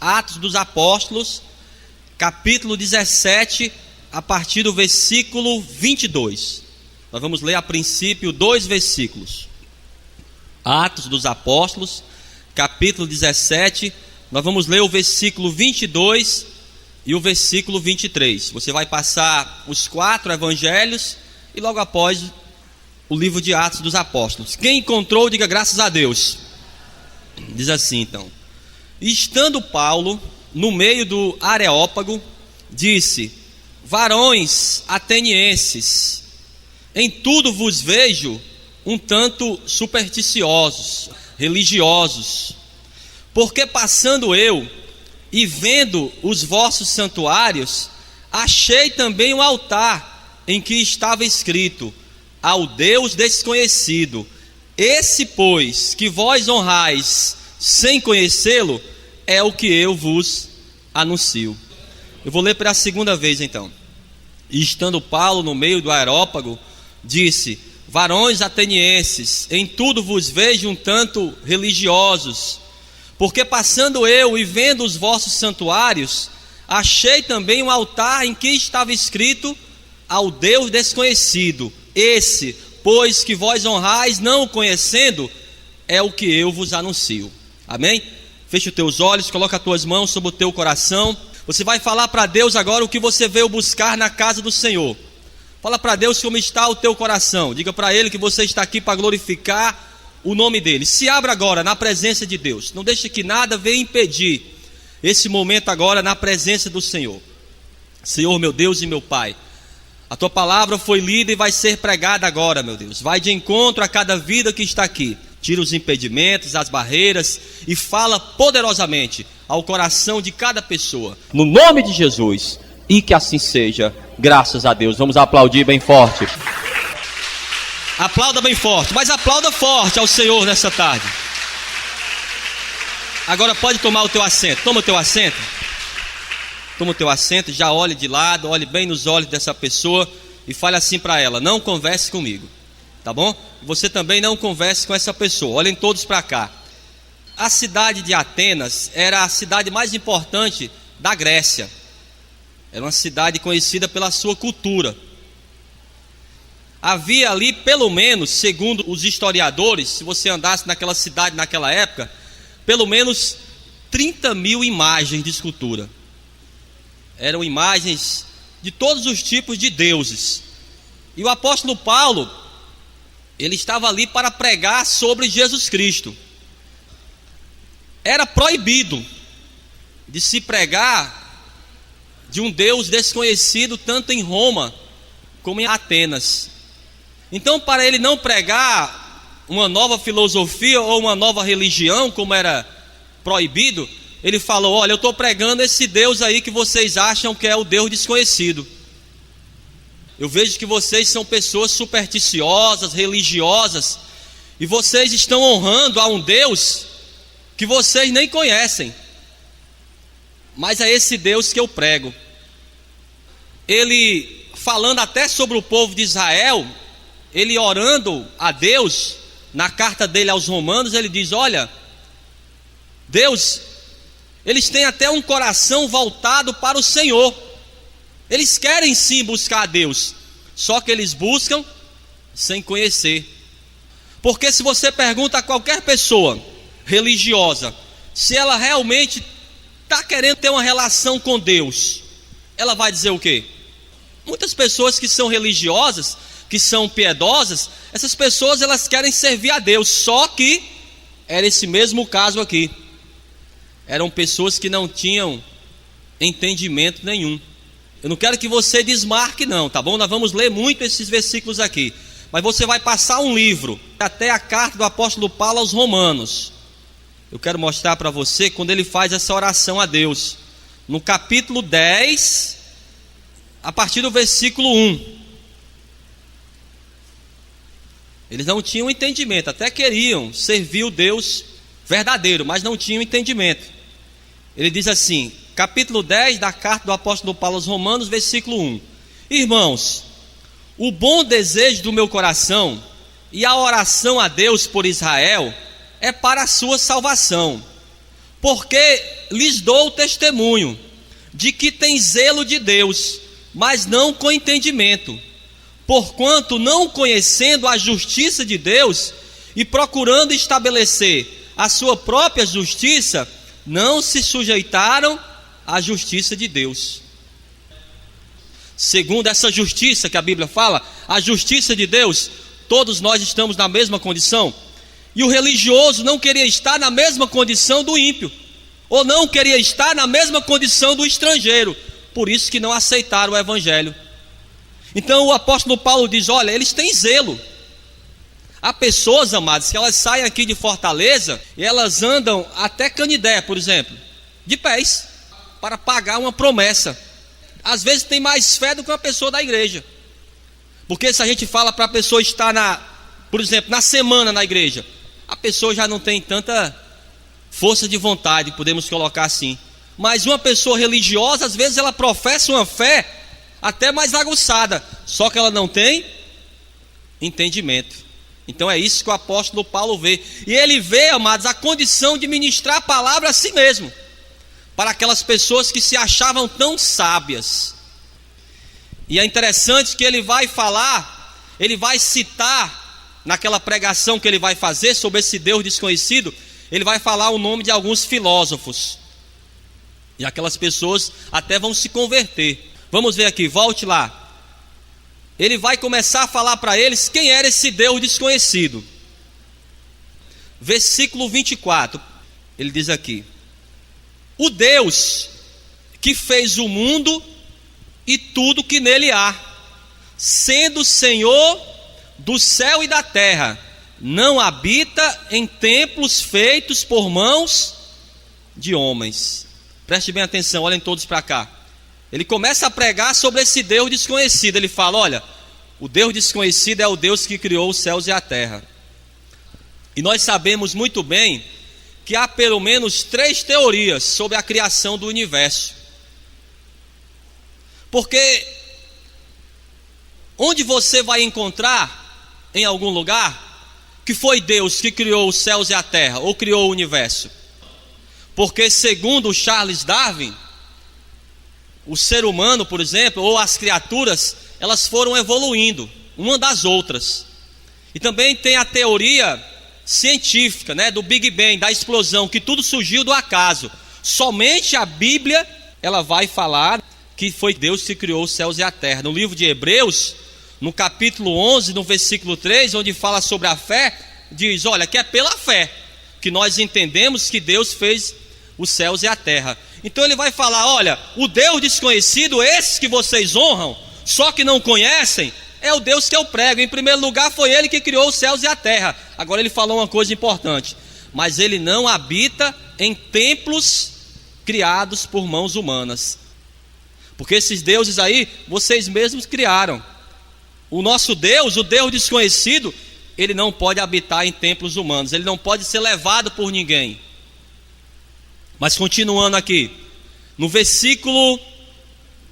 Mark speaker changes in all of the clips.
Speaker 1: Atos dos Apóstolos, capítulo 17, a partir do versículo 22. Nós vamos ler a princípio 2 versículos. Atos dos Apóstolos, capítulo 17, nós vamos ler o versículo 22 e o versículo 23. Você vai passar os 4 evangelhos e logo após o livro de Atos dos Apóstolos. Quem encontrou, diga graças a Deus. Diz assim então: e estando Paulo no meio do Areópago, disse: varões atenienses, em tudo vos vejo um tanto supersticiosos, religiosos, porque passando eu e vendo os vossos santuários, achei também um altar em que estava escrito: ao Deus desconhecido. Esse, pois, que vós honrais sem conhecê-lo, é o que eu vos anuncio. Eu vou ler pela segunda vez então. E estando Paulo no meio do Areópago, disse: varões atenienses, em tudo vos vejo um tanto religiosos, porque passando eu e vendo os vossos santuários, achei também um altar em que estava escrito: ao Deus desconhecido. Esse, pois, que vós honrais não o conhecendo, é o que eu vos anuncio. Amém? Feche os teus olhos, coloca as tuas mãos sobre o teu coração. Você vai falar para Deus agora o que você veio buscar na casa do Senhor. Fala para Deus como está o teu coração. Diga para Ele que você está aqui para glorificar o nome dEle. Se abra agora na presença de Deus. Não deixe que nada venha impedir esse momento agora na presença do Senhor. Senhor, meu Deus e meu Pai, a Tua palavra foi lida e vai ser pregada agora, meu Deus. Vai de encontro a cada vida que está aqui. Tira os impedimentos, as barreiras e fala poderosamente ao coração de cada pessoa. No nome de Jesus. E que assim seja. Graças a Deus. Vamos aplaudir bem forte. Aplauda bem forte, mas aplauda forte ao Senhor nessa tarde. Agora pode tomar o teu assento. Toma o teu assento. Toma o teu assento, já olhe de lado, olhe bem nos olhos dessa pessoa e fale assim para ela: não converse comigo, tá bom? Você também não converse com essa pessoa. Olhem todos para cá. A cidade de Atenas era a cidade mais importante da Grécia. Era uma cidade conhecida pela sua cultura. Havia ali, pelo menos, segundo os historiadores, se você andasse naquela cidade naquela época, pelo menos 30 mil imagens de escultura. Eram imagens de todos os tipos de deuses. E o apóstolo Paulo, ele estava ali para pregar sobre Jesus Cristo. Era proibido de se pregar de um Deus desconhecido tanto em Roma como em Atenas. Então, para ele não pregar uma nova filosofia ou uma nova religião, como era proibido, ele falou: olha, eu estou pregando esse Deus aí que vocês acham que é o Deus desconhecido. Eu vejo que vocês são pessoas supersticiosas, religiosas, e vocês estão honrando a um Deus que vocês nem conhecem. Mas é esse Deus que eu prego. Ele, falando até sobre o povo de Israel, ele orando a Deus, na carta dele aos Romanos, ele diz: olha, Deus, eles têm até um coração voltado para o Senhor. Eles querem sim buscar a Deus, só que eles buscam sem conhecer. Porque se você pergunta a qualquer pessoa religiosa se ela realmente está querendo ter uma relação com Deus, ela vai dizer o quê? Muitas pessoas que são religiosas, que são piedosas, essas pessoas elas querem servir a Deus. Só que era esse mesmo caso aqui. Eram pessoas que não tinham entendimento nenhum. Eu não quero que você desmarque não, tá bom? Nós vamos ler muito esses versículos aqui, mas você vai passar um livro até a carta do apóstolo Paulo aos Romanos. Eu quero mostrar para você quando ele faz essa oração a Deus, no capítulo 10, a partir do versículo 1. Eles não tinham entendimento, até queriam servir o Deus verdadeiro, mas não tinham entendimento. Ele diz assim, capítulo 10 da carta do apóstolo Paulo aos Romanos, versículo 1: irmãos, o bom desejo do meu coração e a oração a Deus por Israel é para a sua salvação, porque lhes dou testemunho de que tem zelo de Deus, mas não com entendimento. Porquanto, não conhecendo a justiça de Deus e procurando estabelecer a sua própria justiça, não se sujeitaram à justiça de Deus. Segundo essa justiça que a Bíblia fala, a justiça de Deus, todos nós estamos na mesma condição. E o religioso não queria estar na mesma condição do ímpio, ou não queria estar na mesma condição do estrangeiro, por isso que não aceitaram o evangelho. Então o apóstolo Paulo diz, olha, eles têm zelo. Há pessoas, amados, que elas saem aqui de Fortaleza e elas andam até Canidé, por exemplo, de pés, para pagar uma promessa. Às vezes tem mais fé do que uma pessoa da igreja, porque se a gente fala para a pessoa estar por exemplo, na semana na igreja, a pessoa já não tem tanta força de vontade, podemos colocar assim. Mas uma pessoa religiosa, às vezes ela professa uma fé até mais aguçada, só que ela não tem entendimento. Então é isso que o apóstolo Paulo vê. E ele vê, amados, a condição de ministrar a palavra a si mesmo, para aquelas pessoas que se achavam tão sábias. E é interessante que ele vai falar, ele vai citar, naquela pregação que ele vai fazer sobre esse Deus desconhecido, ele vai falar o nome de alguns filósofos. E aquelas pessoas até vão se converter. Vamos ver aqui, volte lá. Ele vai começar a falar para eles quem era esse Deus desconhecido. Versículo 24, ele diz aqui: o Deus que fez o mundo e tudo que nele há, sendo Senhor do céu e da terra, não habita em templos feitos por mãos de homens. Preste bem atenção, olhem todos para cá. Ele começa a pregar sobre esse Deus desconhecido. Ele fala, olha, o Deus desconhecido é o Deus que criou os céus e a terra. E nós sabemos muito bem que há pelo menos 3 teorias sobre a criação do universo. Porque onde você vai encontrar, em algum lugar, que foi Deus que criou os céus e a terra, ou criou o universo? Porque segundo Charles Darwin, o ser humano, por exemplo, ou as criaturas, elas foram evoluindo, uma das outras. E também tem a teoria científica, do Big Bang, da explosão, que tudo surgiu do acaso. Somente a Bíblia, ela vai falar que foi Deus que criou os céus e a terra. No livro de Hebreus, no capítulo 11, no versículo 3, onde fala sobre a fé, diz, olha, que é pela fé que nós entendemos que Deus fez os céus e a terra. Então ele vai falar, olha, o Deus desconhecido, esse que vocês honram, só que não conhecem, é o Deus que eu prego. Em primeiro lugar foi ele que criou os céus e a terra. Agora ele falou uma coisa importante, mas ele não habita em templos criados por mãos humanas, porque esses deuses aí, vocês mesmos criaram. O nosso Deus, o Deus desconhecido, ele não pode habitar em templos humanos, ele não pode ser levado por ninguém. Mas continuando aqui, no versículo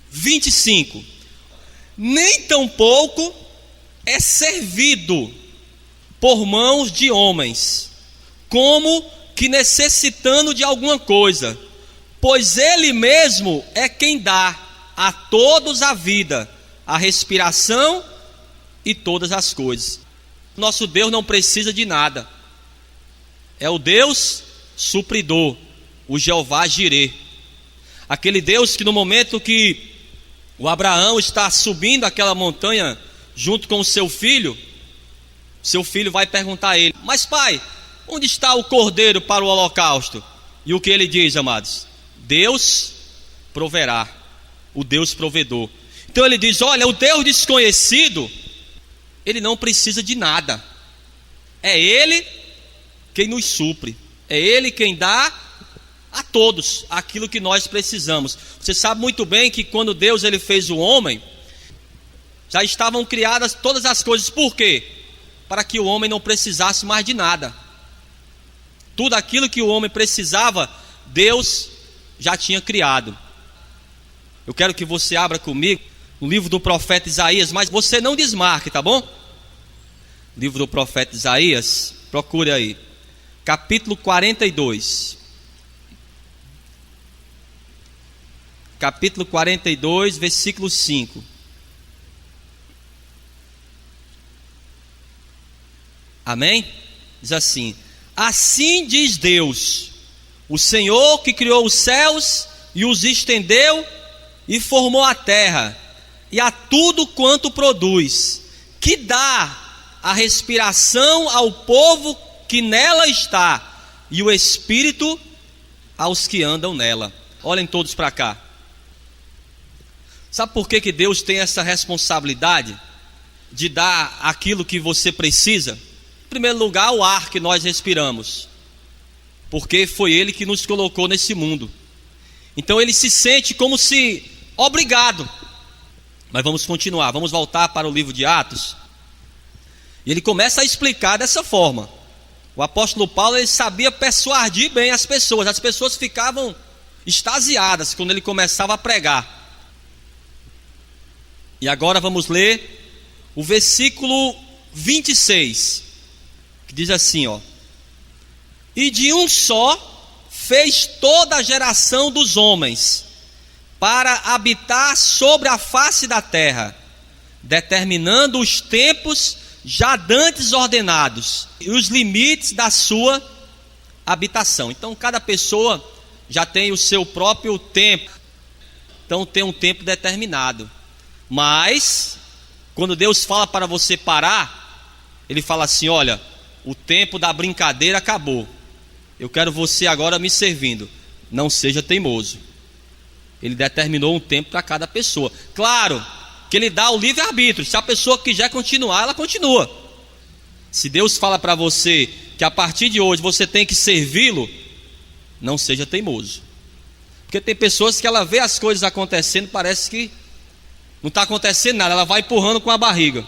Speaker 1: 25, nem tampouco é servido por mãos de homens, como que necessitando de alguma coisa, pois ele mesmo é quem dá a todos a vida, a respiração e todas as coisas. Nosso Deus não precisa de nada, é o Deus supridor, o Jeová Jirê, aquele Deus que no momento que o Abraão está subindo aquela montanha junto com o seu filho vai perguntar a ele, mas pai, onde está o cordeiro para o holocausto? E o que ele diz, amados? Deus proverá, o Deus provedor. Então ele diz, olha, o Deus desconhecido, ele não precisa de nada, é ele quem nos supre, é ele quem dá a todos aquilo que nós precisamos. Você sabe muito bem que quando Deus ele fez o homem, já estavam criadas todas as coisas. Por quê? Para que o homem não precisasse mais de nada. Tudo aquilo que o homem precisava, Deus já tinha criado. Eu quero que você abra comigo o livro do profeta Isaías, mas você não desmarque, tá bom? Livro do profeta Isaías, procure aí, capítulo 42. capítulo 42, versículo 5. Amém? Diz assim: assim diz Deus, o Senhor que criou os céus e os estendeu e formou a terra e a tudo quanto produz, que dá a respiração ao povo que nela está e o espírito aos que andam nela. Olhem todos para cá. Sabe por que Deus tem essa responsabilidade de dar aquilo que você precisa? Em primeiro lugar, o ar que nós respiramos, porque foi Ele que nos colocou nesse mundo. Então Ele se sente como se obrigado. Mas vamos continuar, vamos voltar para o livro de Atos. E ele começa a explicar dessa forma. O apóstolo Paulo, ele sabia persuadir bem as pessoas ficavam extasiadas quando ele começava a pregar. E agora vamos ler o versículo 26, que diz assim, ó: e de um só fez toda a geração dos homens para habitar sobre a face da terra, determinando os tempos já dantes ordenados e os limites da sua habitação. Então cada pessoa já tem o seu próprio tempo, então tem um tempo determinado. Mas quando Deus fala para você parar, Ele fala assim: olha, o tempo da brincadeira acabou, eu quero você agora me servindo, não seja teimoso. Ele determinou um tempo para cada pessoa. Claro que Ele dá o livre-arbítrio. Se a pessoa quiser continuar, ela continua. Se Deus fala para você que a partir de hoje você tem que servi-lo, não seja teimoso. Porque tem pessoas que ela vê as coisas acontecendo, parece que não está acontecendo nada, ela vai empurrando com a barriga.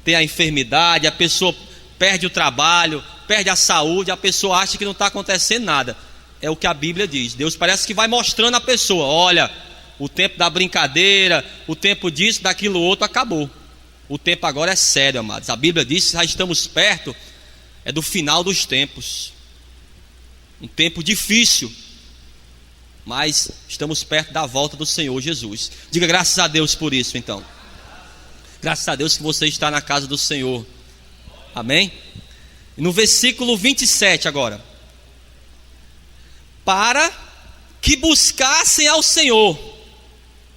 Speaker 1: Tem a enfermidade, a pessoa perde o trabalho, perde a saúde, a pessoa acha que não está acontecendo nada. É o que a Bíblia diz. Deus parece que vai mostrando a pessoa: olha, o tempo da brincadeira, o tempo disso, daquilo outro, acabou. O tempo agora é sério, amados. A Bíblia diz que já estamos perto do final dos tempos. Um tempo difícil, mas estamos perto da volta do Senhor Jesus. Diga graças a Deus por isso, então. Graças a Deus que você está na casa do Senhor. Amém? E no versículo 27 agora: para que buscassem ao Senhor,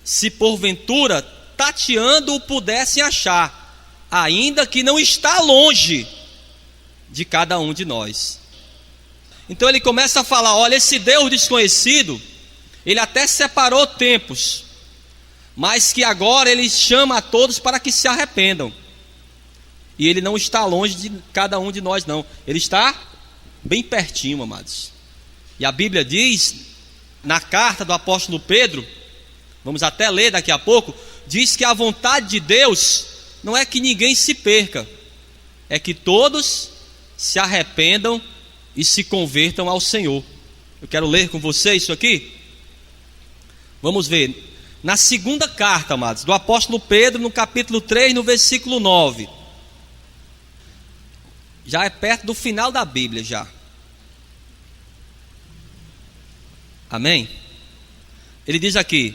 Speaker 1: se porventura tateando o pudessem achar, ainda que não está longe de cada um de nós. Então ele começa a falar: olha, esse Deus desconhecido, Ele até separou tempos, mas que agora Ele chama a todos para que se arrependam. E Ele não está longe de cada um de nós, não. Ele está bem pertinho, amados. E a Bíblia diz, na carta do apóstolo Pedro, vamos até ler daqui a pouco, diz que a vontade de Deus não é que ninguém se perca, é que todos se arrependam e se convertam ao Senhor. Eu quero ler com você isso aqui. Vamos ver, na segunda carta, amados, do apóstolo Pedro, no capítulo 3, no versículo 9. Já é perto do final da Bíblia já. Amém? Ele diz aqui: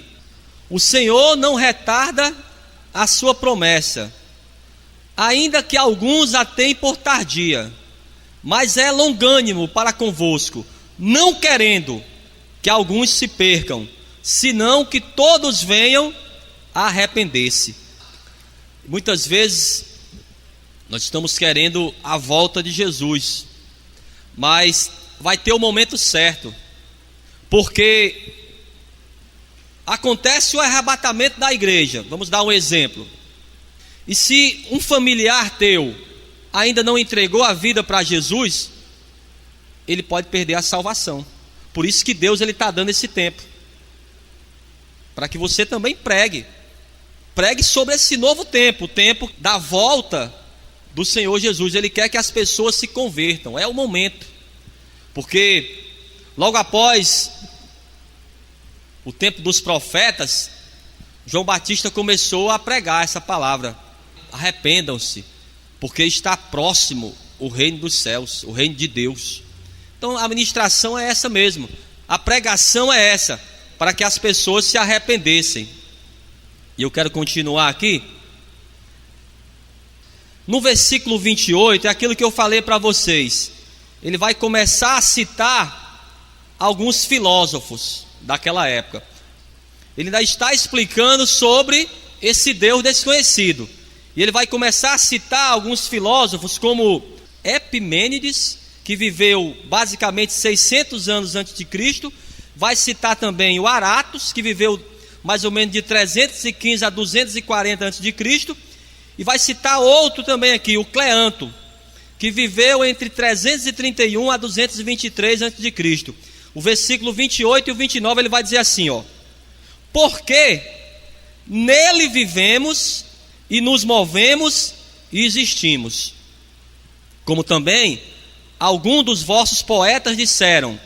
Speaker 1: o Senhor não retarda a sua promessa, ainda que alguns a tenham por tardia, mas é longânimo para convosco, não querendo que alguns se percam, senão que todos venham a arrepender-se. Muitas vezes nós estamos querendo a volta de Jesus, mas vai ter o momento certo, porque acontece o arrebatamento da igreja. Vamos dar um exemplo. E se um familiar teu ainda não entregou a vida para Jesus, ele pode perder a salvação. Por isso que Deus está dando esse tempo, para que você também pregue sobre esse novo tempo, o tempo da volta do Senhor Jesus. Ele quer que as pessoas se convertam, é o momento, porque logo após o tempo dos profetas, João Batista começou a pregar essa palavra: arrependam-se, porque está próximo o reino dos céus, o reino de Deus. Então a ministração é essa mesmo, a pregação é essa, para que as pessoas se arrependessem. E eu quero continuar aqui. No versículo 28, é aquilo que eu falei para vocês. Ele vai começar a citar alguns filósofos daquela época. Ele ainda está explicando sobre esse Deus desconhecido. E ele vai começar a citar alguns filósofos como Epimênides, que viveu basicamente 600 anos antes de Cristo. Vai citar também o Aratos, que viveu mais ou menos de 315 a 240 antes de Cristo. E vai citar outro também aqui, o Cleanto, que viveu entre 331 a 223 antes de Cristo. O versículo 28 e o 29 ele vai dizer assim, ó: porque nele vivemos e nos movemos e existimos. Como também alguns dos vossos poetas disseram,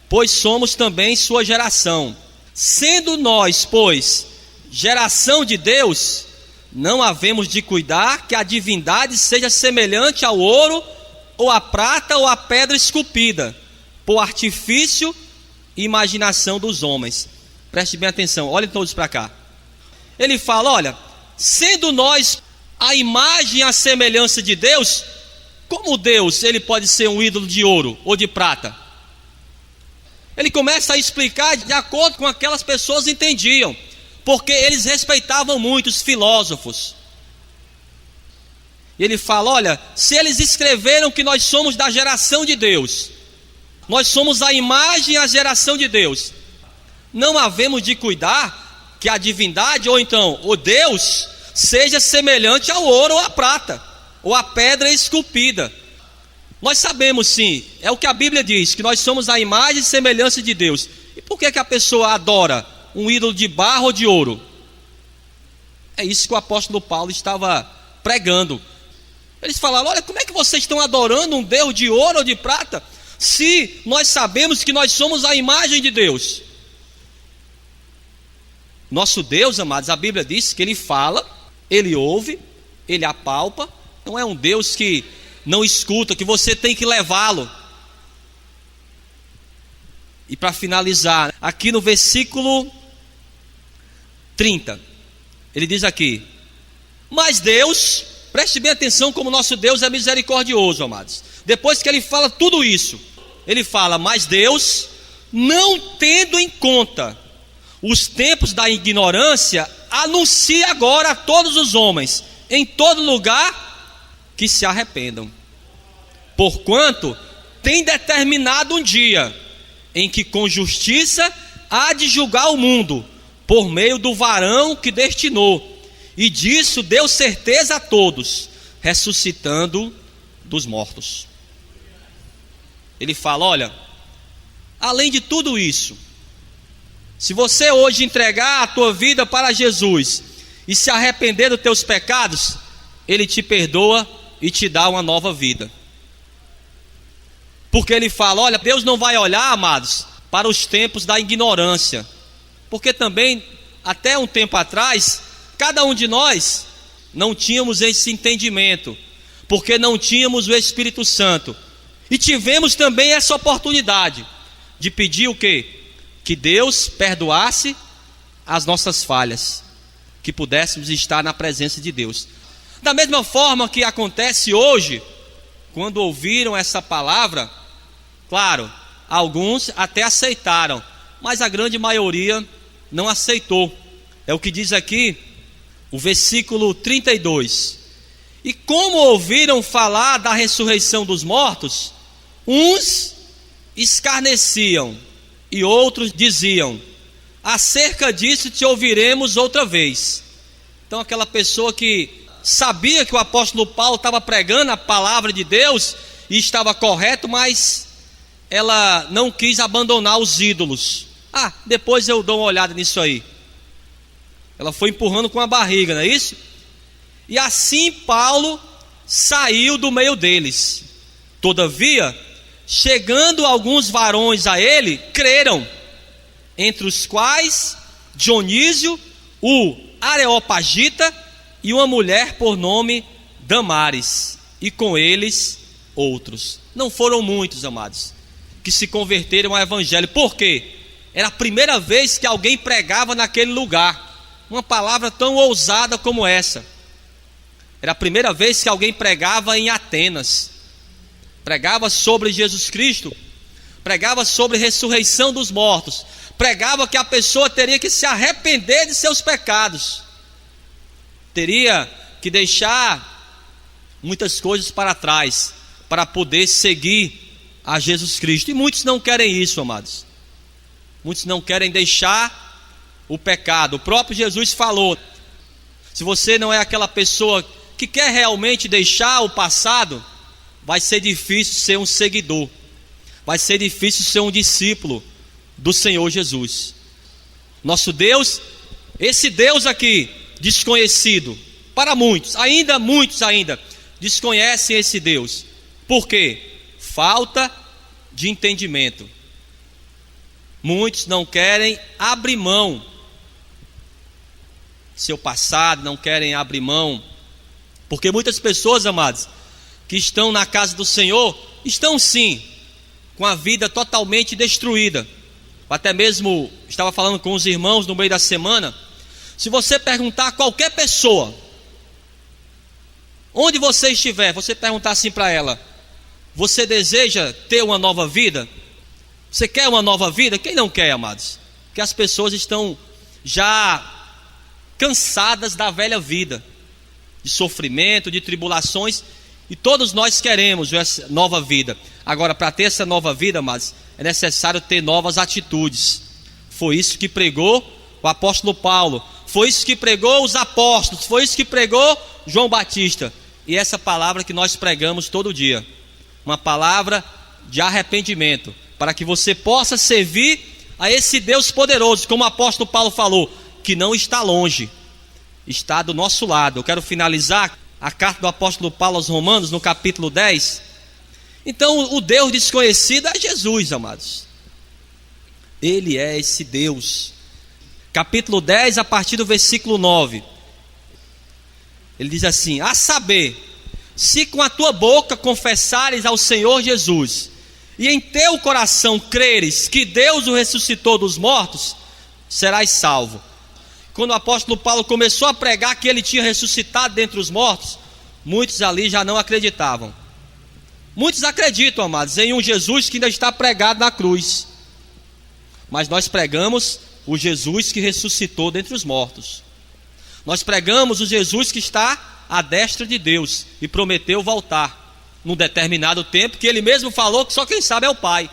Speaker 1: pois somos também sua geração. Sendo nós, pois, geração de Deus, não havemos de cuidar que a divindade seja semelhante ao ouro, ou à prata, ou à pedra esculpida, por artifício e imaginação dos homens. Preste bem atenção, olhem todos para cá. Ele fala, olha, sendo nós a imagem e a semelhança de Deus, como Deus ele pode ser um ídolo de ouro ou de prata? Ele começa a explicar de acordo com aquelas pessoas entendiam, porque eles respeitavam muito os filósofos. E ele fala, olha, se eles escreveram que nós somos da geração de Deus, nós somos a imagem e a geração de Deus, não havemos de cuidar que a divindade, ou então o Deus, seja semelhante ao ouro ou à prata, ou à pedra esculpida. Nós sabemos sim, é o que a Bíblia diz, que nós somos a imagem e semelhança de Deus. E por que a pessoa adora um ídolo de barro ou de ouro? É isso que o apóstolo Paulo estava pregando. Eles falaram, olha, como é que vocês estão adorando um Deus de ouro ou de prata, se nós sabemos que nós somos a imagem de Deus? Nosso Deus, amados, a Bíblia diz que Ele fala, Ele ouve, Ele apalpa. Não é um Deus que não escuta, que você tem que levá-lo. E para finalizar, aqui no versículo 30, ele diz aqui, mas Deus, preste bem atenção como nosso Deus é misericordioso, amados. Depois que ele fala tudo isso, ele fala, mas Deus, não tendo em conta os tempos da ignorância, anuncia agora a todos os homens, em todo lugar, que se arrependam. Porquanto tem determinado um dia, em que com justiça há de julgar o mundo, por meio do varão que destinou, e disso deu certeza a todos, ressuscitando dos mortos. Ele fala, olha, além de tudo isso, se você hoje entregar a tua vida para Jesus e se arrepender dos teus pecados, Ele te perdoa e te dá uma nova vida. Porque Ele fala, olha, Deus não vai olhar, amados, para os tempos da ignorância. Porque também, até um tempo atrás, cada um de nós não tínhamos esse entendimento, porque não tínhamos o Espírito Santo. E tivemos também essa oportunidade de pedir o quê? Que Deus perdoasse as nossas falhas, que pudéssemos estar na presença de Deus. Da mesma forma que acontece hoje, quando ouviram essa palavra, claro, alguns até aceitaram, mas a grande maioria não aceitou. É o que diz aqui o versículo 32. E como ouviram falar da ressurreição dos mortos, uns escarneciam e outros diziam, acerca disso te ouviremos outra vez. Então aquela pessoa que sabia que o apóstolo Paulo estava pregando a palavra de Deus e estava correto, mas ela não quis abandonar os ídolos. Depois eu dou uma olhada nisso aí. Ela foi empurrando com a barriga, não é isso? E assim Paulo saiu do meio deles. Todavia, chegando alguns varões a ele, creram, entre os quais Dionísio, o Areopagita, e uma mulher por nome Damares, e com eles outros. Não foram muitos, amados, que se converteram ao evangelho. Por quê? era a primeira vez que alguém pregava naquele lugar. Uma palavra tão ousada como essa. Era a primeira vez que alguém pregava em Atenas. Pregava sobre Jesus Cristo. Pregava sobre a ressurreição dos mortos. Pregava que a pessoa teria que se arrepender de seus pecados. Teria que deixar muitas coisas para trás para poder seguir a Jesus Cristo. E muitos não querem isso, amados. Muitos não querem deixar o pecado. O próprio Jesus falou: se você não é aquela pessoa que quer realmente deixar o passado, vai ser difícil ser um seguidor. Vai ser difícil ser um discípulo do Senhor Jesus. Nosso Deus, esse Deus aqui, desconhecido para muitos ainda desconhecem esse Deus. Por quê? Falta de entendimento. Muitos não querem abrir mão do seu passado, não querem abrir mão, porque muitas pessoas, amados, que estão na casa do Senhor, estão sim com a vida totalmente destruída. Até mesmo estava falando com os irmãos no meio da semana. Se você perguntar a qualquer pessoa, onde você estiver, você perguntar assim para ela: você deseja ter uma nova vida? Você quer uma nova vida? Quem não quer, amados? Porque as pessoas estão já cansadas da velha vida, de sofrimento, de tribulações, e todos nós queremos essa nova vida. Agora, para ter essa nova vida, amados, é necessário ter novas atitudes. Foi isso que pregou o apóstolo Paulo, foi isso que pregou os apóstolos, foi isso que pregou João Batista. E essa palavra que nós pregamos todo dia, uma palavra de arrependimento, para que você possa servir a esse Deus poderoso, como o apóstolo Paulo falou, que não está longe, está do nosso lado. Eu quero finalizar a carta do apóstolo Paulo aos Romanos, no capítulo 10. Então, o Deus desconhecido é Jesus, amados. Ele é esse Deus. Capítulo 10, a partir do versículo 9. Ele diz assim: a saber, se com a tua boca confessares ao Senhor Jesus, e em teu coração creres que Deus o ressuscitou dos mortos, serás salvo. Quando o apóstolo Paulo começou a pregar que ele tinha ressuscitado dentre os mortos, muitos ali já não acreditavam. Muitos acreditam, amados, em um Jesus que ainda está pregado na cruz. Mas nós pregamos o Jesus que ressuscitou dentre os mortos. Nós pregamos o Jesus que está à destra de Deus e prometeu voltar num determinado tempo, que ele mesmo falou que só quem sabe é o Pai.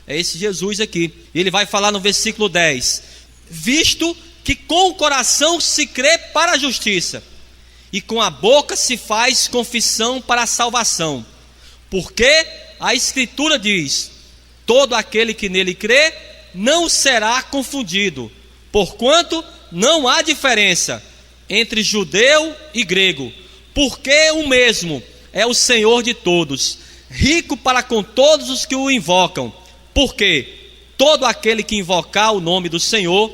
Speaker 1: É esse Jesus aqui. Ele vai falar no versículo 10: visto que com o coração se crê para a justiça, e com a boca se faz confissão para a salvação. Porque a Escritura diz: todo aquele que nele crê não será confundido, porquanto não há diferença entre judeu e grego, porque o mesmo é o Senhor de todos, rico para com todos os que o invocam, porque todo aquele que invocar o nome do Senhor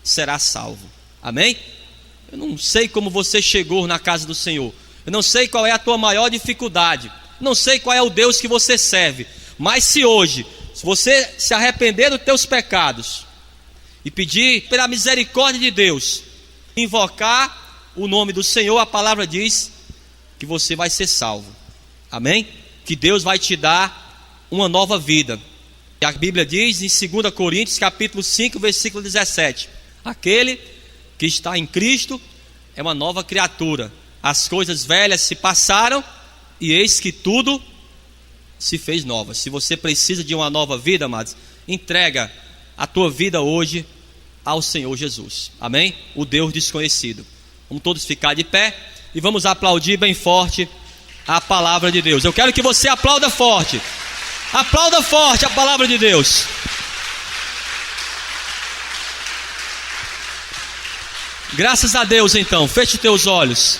Speaker 1: será salvo. Amém? Eu não sei como você chegou na casa do Senhor, eu não sei qual é a tua maior dificuldade, não sei qual é o Deus que você serve, mas se hoje, se você se arrepender dos teus pecados e pedir pela misericórdia de Deus, invocar o nome do Senhor, a palavra diz que você vai ser salvo. Amém? Que Deus vai te dar uma nova vida. E a Bíblia diz em 2 Coríntios capítulo 5, versículo 17: aquele que está em Cristo é uma nova criatura, as coisas velhas se passaram e eis que tudo se fez nova. Se você precisa de uma nova vida, amados, entrega a tua vida hoje ao Senhor Jesus. Amém? O Deus desconhecido. Vamos todos ficar de pé e vamos aplaudir bem forte a palavra de Deus. Eu quero que você aplauda forte. Aplauda forte a palavra de Deus. Graças a Deus, então. Feche teus olhos.